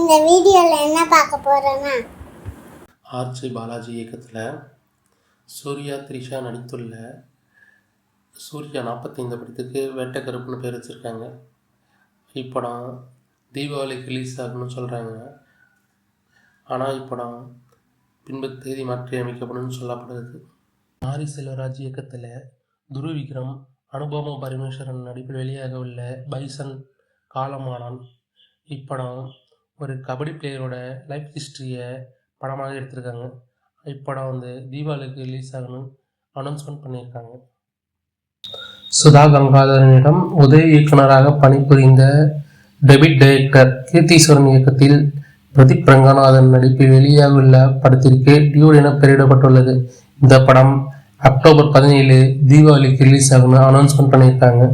இந்த வீடியோவில் என்ன பார்க்க போகிறோன்னா, ஆர்ஜே பாலாஜி இயக்கத்தில் சூர்யா த்ரிஷா நடித்துள்ள சூர்யா 45 படத்துக்கு வேட்டை கருப்புன்னு பேர் வச்சுருக்காங்க. இப்படம் தீபாவளிக்கு ரிலீஸ் ஆகணும்னு சொல்கிறாங்க. ஆனால் இப்படம் பின்பு தேதி மாற்றி அமைக்கப்படும் சொல்லப்படுது. மாரி செல்வராஜ் இயக்கத்தில் துருவ் விக்ரம், அனுபமா பரமேஸ்வரன் நடிப்பில் வெளியாக உள்ள பைசன் காலமானான். இப்படம் ஒரு கபடி பிளேயரோட லைஃப் ஹிஸ்ட்ரியை படமாக எடுத்திருக்காங்க. இப்படம் தீபாவளிக்கு ரிலீஸ் ஆகணும்னு அனௌன்ஸ்மெண்ட் பண்ணியிருக்காங்க. சுதா கங்காதரனிடம் உதவி இயக்குநராக பணிபுரிந்த டெபிட் டைரக்டர் கீர்த்தீஸ்வரன் இயக்கத்தில் பிரதீப் ரங்கநாதன் நடிப்பில் வெளியாக உள்ள படத்திற்கு டியூட் என பெயரிடப்பட்டுள்ளது. இந்த படம் அக்டோபர் 17 தீபாவளிக்கு ரிலீஸ் ஆகணும்னு அனௌன்ஸ்மெண்ட் பண்ணியிருக்காங்க.